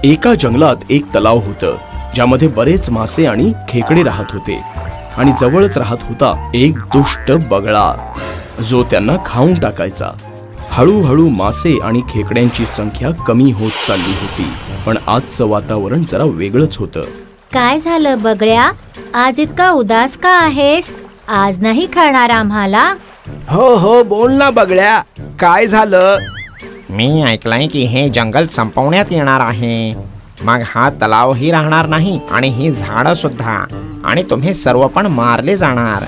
एका जंगलात एक तलाव होतं ज्यामध्ये बरेच मासे आणि खेकडे राहत होते आणि जवळच राहत होता एक दुष्ट बगळा जो त्यांना खाऊन टाकायचा। हळूहळू मासे आणि खेकड्यांची संख्या कमी होत चालली होती, पण आजचं वातावरण जरा वेगळंच होतं। काय झालं बगळ्या, आज इतका उदास का आहेस? आज नाही खाणार आम्हाला? हो हो बोल ना बगळ्या, काय झालं? मी ऐकलंय की हे जंगल संपवण्यात येणार आहे, मग हा तलावही राहणार नाही आणि ही झाडं सुद्धा, आणि तुम्ही सर्व पण मारले जाणार।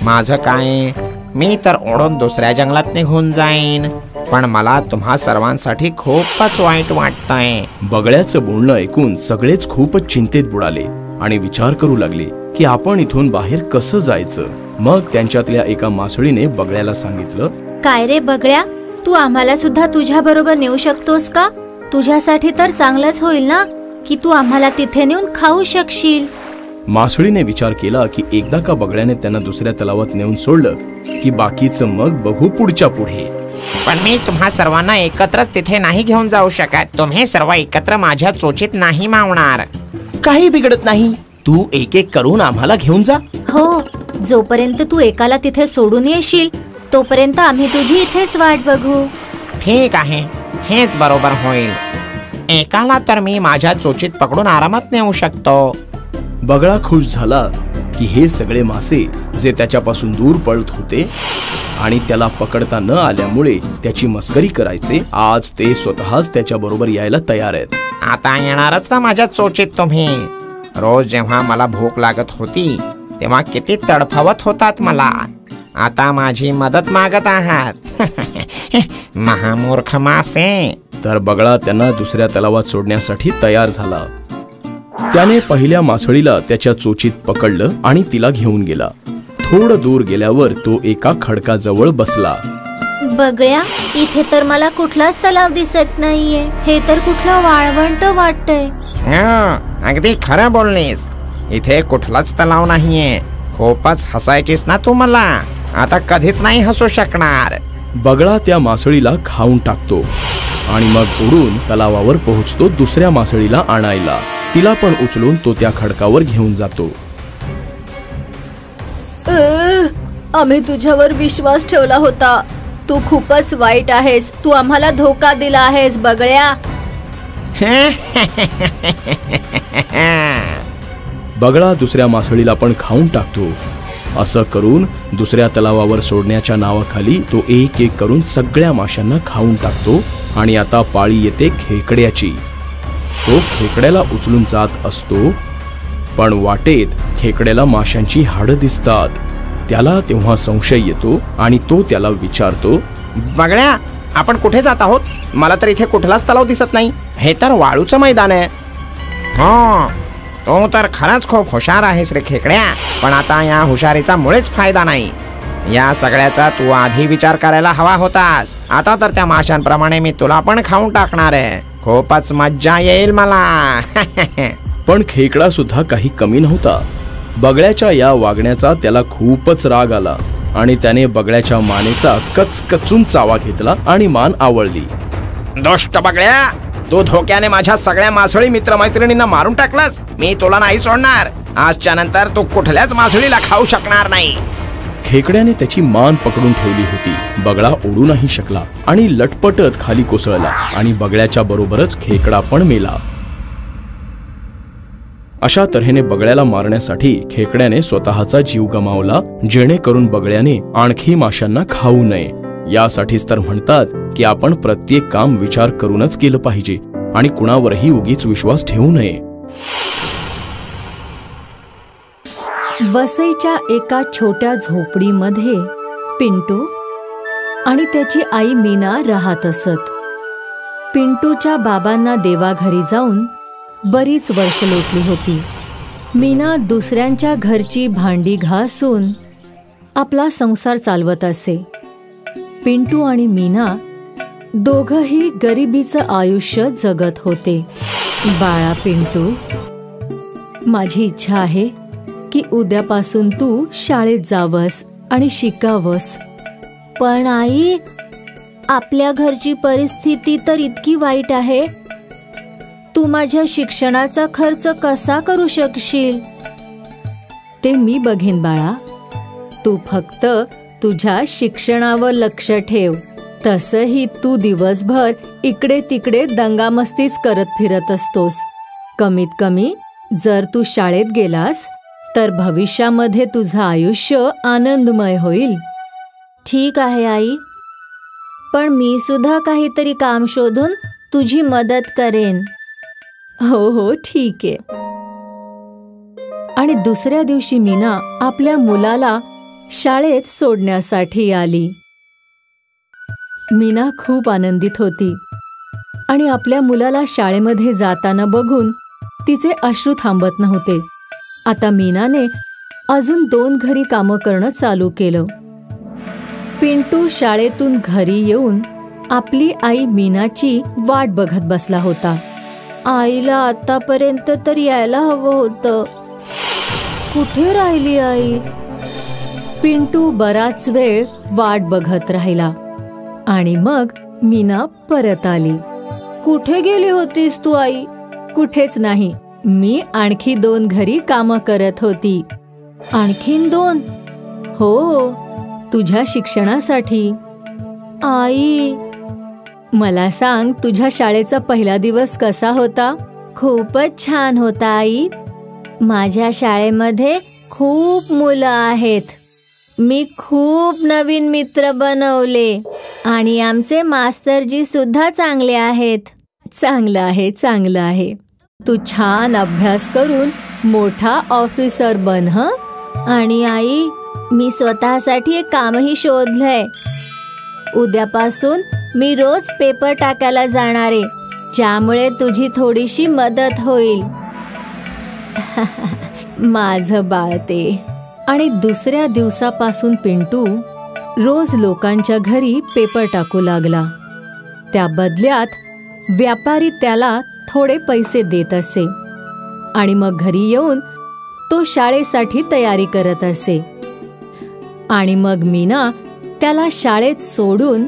माझं काय, मी तर ओढून दुसऱ्या जंगलात निघून जाईन, पण मला तुम्हा सर्वांसाठी खूपच वाईट वाटतंय। बगळ्याचं बोलणं ऐकून सगळेच खूपच चिंतेत बुडाले आणि विचार करू लागले की आपण इथून बाहेर कसं जायचं। मग त्यांच्यातल्या एका मासळीने बगळ्याला सांगितलं, काय रे बगळ्या, तू आम्हाला सुद्धा तुझ्या बरोबर नेऊ शकतोस का? तुझ्यासाठी तर चांगलंच होईल ना की तू आम्हाला तिथे नेऊन खाऊ शकशील। मासळीने विचार केला की एकदा का बगळ्याने त्यांना दुसऱ्या तलावात नेऊन सोडलं की बाकीचं मग बघू पुढच्या पुढे। पण मी तुम्हा सर्वांना एकत्रच तिथे नाही घेऊन जाऊ शकत, तुम्ही सर्व एकत्र माझ्या चोचीत नाही मावणार। काही बिघडत नाही, तू एक एक करून आम्हाला घेऊन जा। हो, जोपर्यंत तू एकाला तिथे सोडून येशील तोपर्यंत आम्ही तुझी इथेच वाट बघू। ठीक आहे, हेच बरोबर होईल। एकाला तर मी माझ्या चोचीत पकडून आरामात नेऊ शकतो। बगळा खुश झाला की हे सगळे मासे जे त्याच्यापासून दूर पळत होते आणि त्याला पकडता न आल्यामुळे त्याची मस्करी करायचे, आज ते स्वतःच त्याच्या बरोबर यायला तयार आहेत। आता येणारच ना माझ्या चोचीत तुम्ही? रोज जेव्हा मला भूक लागत होती तेव्हा किती तडफवत होतात मला, आता माझी मदत मागत आहात? महामूर्ख मासे। तर बगळा त्यांना दुसऱ्या तलावात सोडण्यासाठी तयार झाला। त्याने पहिल्या मासळीला त्याच्या चोचीत पकडलं आणि तिला घेऊन गेला। थोडं दूर गेल्यावर तो एका खडकाजवळ बसला। बगळ्या, इथे तर मला कुठलाच तलाव दिसत नाहीये, हे तर कुठलं वाळवंट वाटतंय। अगदी खरं बोललीस, इथे कुठलाच तलाव नाहीये। खूपच हसायचीस ना तू मला, आता कधीच नाही हसू शकणार। बगळा त्या मासळीला खाऊन टाकतो आणि मग उडून तलावावर पोहोचतो दुसऱ्या मासळीला आणायला। तिला पण उचलून तो त्या खडकावर घेऊन जातो। आम्ही तुझ्यावर विश्वास ठेवला होता, तू खूपच वाईट आहेस, तू आम्हाला धोका दिला आहेस बगळ्या। बगळा दुसऱ्या मासळीला पण खाऊन टाकतो। असं करून दुसऱ्या तलावावर सोडण्याच्या नावाखाली तो एक एक करून सगळ्या माशांना खाऊन टाकतो आणि आता पाळी येते खेकड्याची। तो खेकड्याला उचलून जात असतो, पण वाटेत खेकड्याला माशांची हाडं दिसतात। त्याला तेव्हा संशय येतो आणि तो त्याला विचारतो, बगळ्या, आपण कुठे जात आहोत? मला तर इथे कुठलाच तलाव दिसत नाही, हे तर वाळूचं मैदान आहे। हो, तू तर खरंच खूप हुशार आहेस रे खेकड्या, पण आता या हुशारीचा मुळेच फायदा नाही। या सगळ्याचा तू आधी विचार करायला हवा होतास। आता तर त्या माशांप्रमाणे मी तुला पण खाऊन टाकणार आहे, खूपच मज्जा येईल मला। पण खेकडा सुद्धा काही कमी नव्हता। बगळ्याच्या या वागण्याचा त्याला खूपच राग आला आणि त्याने बगळ्याच्या मानेचा कचकचून चावा घेतला आणि मान आवळली। दुष्ट बगळ्या, तू धोक्याने माझ्या सगळ्या मासळी मित्रमैत्रिणींना मारून टाकलास, मी तुला नाही सोडणार। आजच्या नंतर तू कुठल्याच मासळीला खाऊ शकणार नाही। खेकड्याने त्याची मान पकडून ठेवली होती। बगळा उडू नाही शकला आणि लटपटत खाली कोसळला आणि बगळ्याच्या बरोबरच खेकडा पण मेला। अशा तऱ्हेने बगळ्याला मारण्यासाठी खेकड्याने स्वतःचा जीव गमावला, जेणेकरून बगळ्याने आणखी माशांना खाऊ नये। यासाठीच तर म्हणतात की आपण प्रत्येक काम विचार करूनच केलं पाहिजे आणि कुणावरही उगीच विश्वास ठेवू नये। वसईच्या एका छोट्या झोपडीमध्ये पिंटू आणि त्याची आई मीना राहत असत। पिंटूच्या बाबांना देवाघरी जाऊन बरीच वर्ष लोटली होती। मीना दुसऱ्यांच्या घरची भांडी घासून आपला संसार चालवत असे। पिंटू आणि मीना दोघंही गरिबीचं आयुष्य जगत होते। बाळा पिंटू, माझी इच्छा आहे की उद्यापासून तू शाळेत जावस आणि शिकावस। पण आई, आपल्या घरची परिस्थिती तर इतकी वाईट आहे, तू माझ्या शिक्षणाचा खर्च कसा करू शकशील? ते मी बघेन बाळा. तू फक्त तुझ्या शिक्षणावर लक्ष ठेव. तसंही तू दिवसभर इकडे तिकडे दंगामस्तीच करत फिरत असतोस. कमीत कमी जर तू शाळेत गेलास तर भविष्यामध्ये तुझं आयुष्य आनंदमय होईल. ठीक आहे आई, पण मी सुद्धा काहीतरी काम शोधून तुझी मदत करेन. हो हो ठीक आहे. आणि दुसऱ्या दिवशी मीना आपल्या मुलाला शाळेत सोडण्यासाठी आली. मीना खूप आनंदित होती आणि आपल्या मुलाला शाळेमध्ये जाताना बघून तिचे अश्रू थांबत नव्हते. आता मीनाने अजून 2 घरी कामं करणं चालू केलं. पिंटू शाळेतून घरी येऊन आपली आई मीनाची वाट बघत बसला होता. आईला आतापर्यंत तर यायला हवं होतं. कुठे राहिली आई? पिंटू बराच वेळ वाट बघत राहिला आणि मग मीना परत आली. कुठे गेली होतीस तू आई? कुठेच नाही, मी आणखी 2 घरी कामं करत होती. आणखीन 2? हो, तुझ्या शिक्षणासाठी. आई, मला सांग, तुझ्या शाळेचा पहिला दिवस कसा होता? खूपच छान होता आई. माझ्या शाळेमध्ये खूप मुलं आहेत. मी खूप नवीन मित्र बनवले आणि आमचे मास्तरजी सुद्धा चांगले आहेत. चांगलं आहे, चांगलं आहे. तू छान अभ्यास करून मोठा ऑफिसर बन हं. आणि आई, मी स्वतःसाठी एक कामही शोधलंय. उद्यापासून मी रोज पेपर टाकायला जाणार आहे, ज्यामुळे तुझी थोडीशी मदत होईल. माझं बाळ ते. आणि दुसऱ्या दिवसापासून पिंटू रोज लोकांच्या घरी पेपर टाकू लागला. त्या बदल्यात व्यापारी त्याला थोडे पैसे देत असे आणि मग घरी येऊन तो शाळेसाठी तयारी करत असे. आणि मग मीना त्याला शाळेत सोडून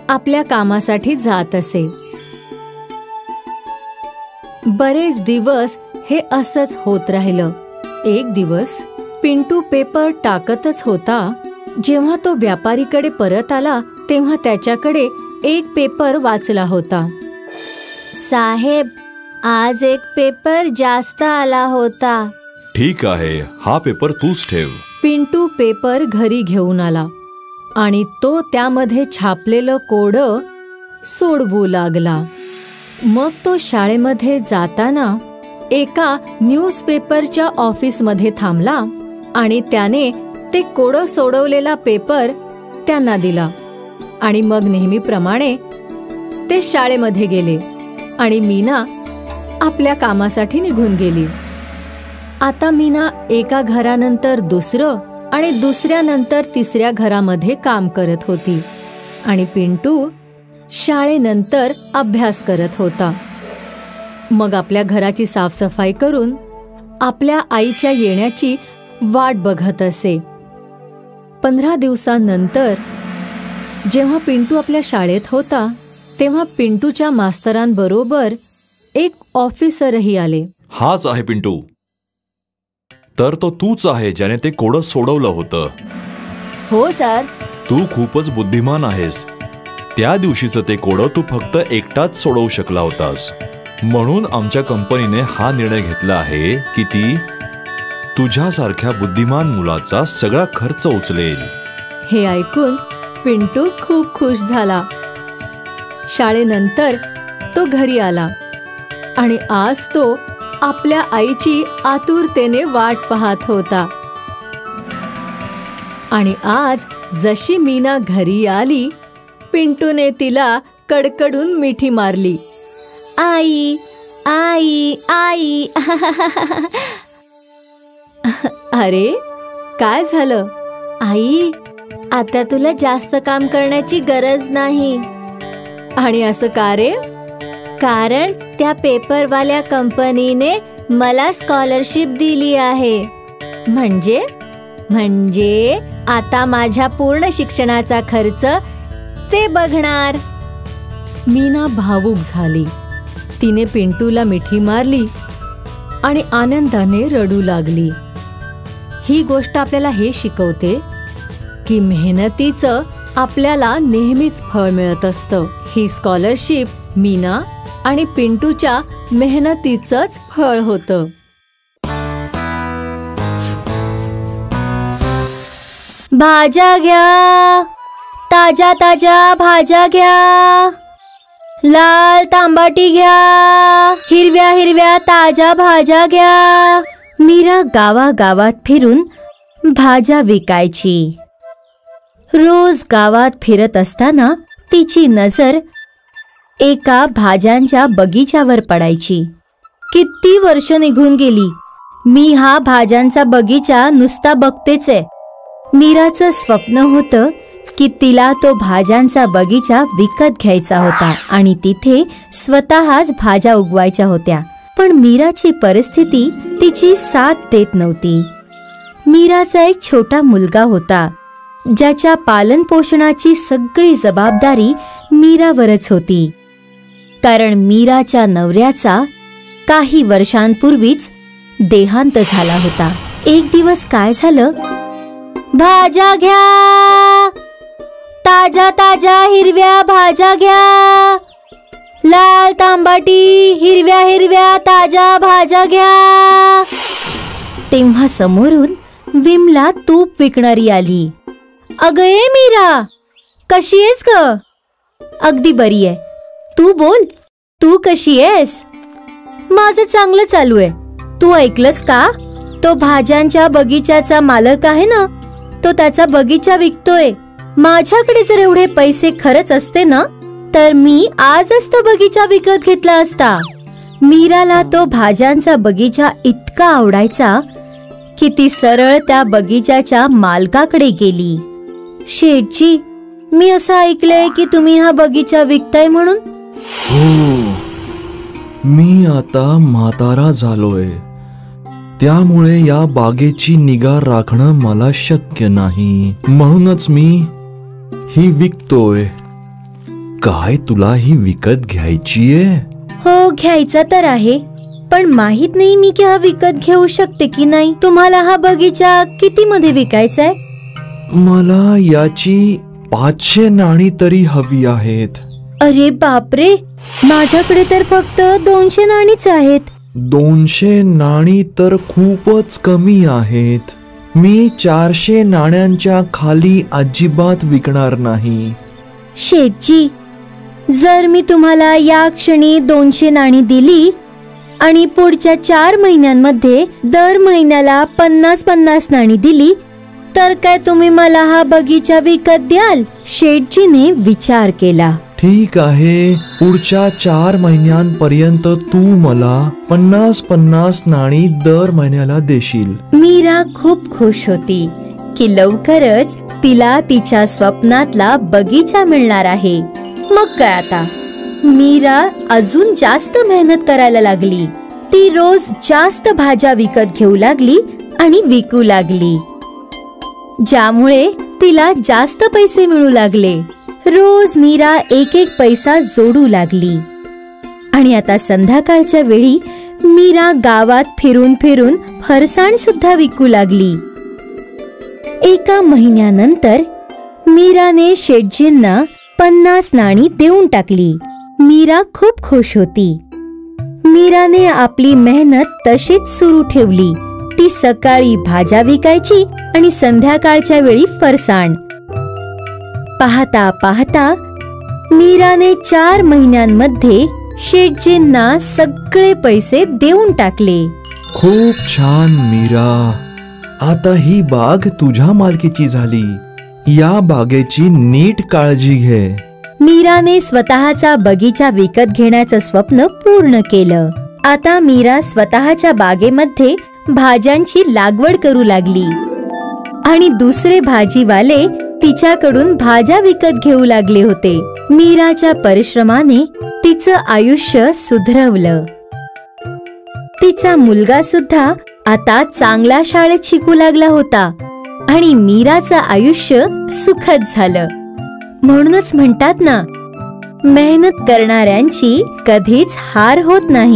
आपल्या कामासाठी जात असे. बरेच दिवस हे असंच होत राहिलं. एक दिवस पिंटू पेपर टाकतच होता. जेव्हा तो व्यापारीकडे परत आला तेव्हा त्याच्याकडे एक पेपर वाचला होता. साहेब, आज एक पेपर जास्त आला होता. ठीक आहे, हा पेपर तूच ठेव. पिंटू पेपर घरी घेऊन आला आणि तो त्यामध्ये छापलेलं कोडं सोडवू लागला. मग तो शाळेमध्ये जाताना एका न्यूजपेपरच्या ऑफिसमध्ये थांबला आणि त्याने ते कोडं सोडवलेला पेपर त्यांना दिला. आणि मग नेहमीप्रमाणे ते शाळेमध्ये गेले आणि मीना आपल्या कामासाठी निघून गेली. आता मीना एका घरानंतर दुसरं आणि दुसऱ्यानंतर तिसऱ्या घरामध्ये काम करत होती आणि पिंटू शाळेनंतर अभ्यास करत होता. मग आपल्या घराची साफसफाई करून आपल्या आईच्या येण्याची वाट बघत असे. 15 दिवसांनंतर जेव्हा पिंटू आपल्या शाळेत होता तेव्हा पिंटूच्या मास्तरांबरोबर एक ऑफिसरही आले. हाच आहे पिंटू. तर तो तूच आहे ज्याने ते कोडं सोडवलं होतं. हो सर. तू खूपच बुद्धिमान आहेस. त्या दिवशीचं ते कोडं तू फक्त एकटाच सोडवू शकला होतास. म्हणून आमच्या कंपनीने हा निर्णय घेतला आहे की ती तुझ्यासारख्या बुद्धिमान मुलाचा सगळा खर्च उचलेल. हे ऐकून पिंटू खूप खुश झाला. शाळेनंतर तो घरी आला आणि आज तो आपल्या आईची आतुरतेने वाट पाहत होता. आणि आज जशी मीना घरी आली, पिंटूने तिला कडकडून मिठी मारली. आई, आई, आई. अरे, काय झालं? आई, आता तुला जास्त काम करण्याची गरज नाही. आणि असं का रे? कारण त्या पेपरवाल्या कंपनीने मला स्कॉलरशिप दिली आहे. म्हणजे आता माझ्या पूर्ण शिक्षणाचा खर्च ते बघणार. मीना भावूक झाली. तिने पिंटूला मिठी मारली आणि आनंदाने रडू लागली. ही गोष्ट आपल्याला हे शिकवते की मेहनतीचं आपल्याला नेहमीच फळ मिळत असतं. ही स्कॉलरशिप मीना आणि पिंटूच्या मेहनतीचंच फळ होतं. भाज्या घ्या, ताज्या ताज्या भाज्या घ्या, लाल तांबाटी घ्या, हिरव्या हिरव्या ताज्या भाज्या घ्या. मीरा गावागावात फिरून भाज्या विकायची. रोज गावात फिरत असताना तिची नजर एका भाज्यांच्या बगीच्यावर पडायची. किती वर्ष निघून गेली, मी हा भाज्यांचा बगीचा नुसता बघतेच आहे. मीराचं स्वप्न होतं की तिला तो भाज्यांचा बगीचा विकत घ्यायचा होता आणि तिथे स्वतःच भाज्या उगवायच्या होत्या. पण मीराची परिस्थिती तिची साथ देत नव्हती. मीराचा एक छोटा मुलगा होता ज्याच्या पालन पोषणाची सगळी जबाबदारी मीरावरच होती. कारण मीराच्या नवऱ्याचा काही वर्षांपूर्वीच देहांत झाला होता. एक दिवस काय झालं, भाज्या घ्या, ताज्या ताज्या हिरव्या भाज्या घ्या, लाल तांबाटी हिरव्या हिरव्या ताज्या भाज्या घ्या. तेव्हा समोरून विमला तूप विकणारी आली. अगं ए मीरा, कशी आहेस ग? अगदी बरी आहे. तू बोल, तू कशी आहेस? माझं चांगलं चालू आहे. तू ऐकलंस का, तो भाज्यांच्या बगीच्याचा मालक आहे ना, तो त्याचा बगीचा विकतोय. माझ्याकडे जर एवढे पैसे खरंच असते ना, तर मी आजच तो बगीचा विकत घेतला असता. मीराला तो भाज्यांचा बगीचा इतका आवडायचा की ती सरळ त्या बगीच्याच्या मालकाकडे गेली. शेठजी, मी असं ऐकलंय की तुम्ही हा बगीचा विकताय म्हणून. हो, मी आता म्हातारा झालोय, त्यामुळे या बागेची निगा राखणं मला शक्य नाही. म्हणूनच मी ही विकतोय. काय तुला ही विकत घ्यायचीये? हो, घ्यायचा तर आहे, पण माहित नाही मी की हा विकत घेऊ शकते की नाही. तुम्हाला हा बगीचा किती मध्ये विकायचाय? मला याची 500 नाणी तरी हवी आहेत. अरे बापरे, माझ्याकडे तर फक्त 200 नाणीच आहेत. 200 नाणी तर खूपच कमी आहेत. मी 400 नाण्यांच्या खाली अजिबात विकणार नाही. शेठजी, जर मी तुम्हाला या क्षणी 200 नाणी दिली आणि पुढच्या 4 महिन्यांमध्ये दर महिन्याला 50-50 नाणी दिली, तर काय तुम्ही मला हा बगीचा विकत द्याल? शेठजीने विचार केला. ठीक आहे, पुढच्या 4 महिन्यांपर्यंत तू मला 50-50 नाणी दर महिन्याला देशील. मीरा खूप खुश होती की लवकरच तिला तिच्या स्वप्नातला बगीचा मिळणार आहे. मग काय आता, मीरा अजून जास्त मेहनत करायला लागली. ती रोज जास्त भाज्या विकत घेऊ लागली आणि विकू लागली, ज्यामुळे तिला जास्त पैसे मिळू लागले. रोज मीरा एक एक पैसा जोडू लागली आणि आता संध्याकाळच्या वेळी मीरा गावात फिरून फिरून फरसाण सुद्धा विकू लागली. एका महिन्यानंतर मीराने शेठजींना 50 नाणी देऊन टाकली. मीरा खूप खुश होती. मीराने आपली मेहनत तशीच सुरू ठेवली. ती सकाळी भाज्या विकायची आणि संध्याकाळच्या वेळी फरसाण. पाहता पाहता मीराने 4 महिन्यांमध्ये शेठजींना सगळे पैसे देऊन टाकले. खूप छान मीरा, आता ही बाग तुझ्या मालकीची झाली. या बागेची नीट काळजी घे. मीराने स्वतःचा बगीचा विकत घेण्याचं स्वप्न पूर्ण केलं. आता मीरा स्वतःच्या बागेमध्ये भाज्यांची लागवड करू लागली आणि दुसरे भाजीवाले तिच्याकडून भाज्या विकत घेऊ लागले होते. मीराच्या परिश्रमाने तिचं आयुष्य सुधरवलं. तिचा मुलगा सुद्धा आता चांगल्या शाळेत शिकू लागला होता आणि मीराचं आयुष्य सुखद झालं. म्हणूनच म्हणतात ना, मेहनत करणाऱ्यांची कधीच हार होत नाही.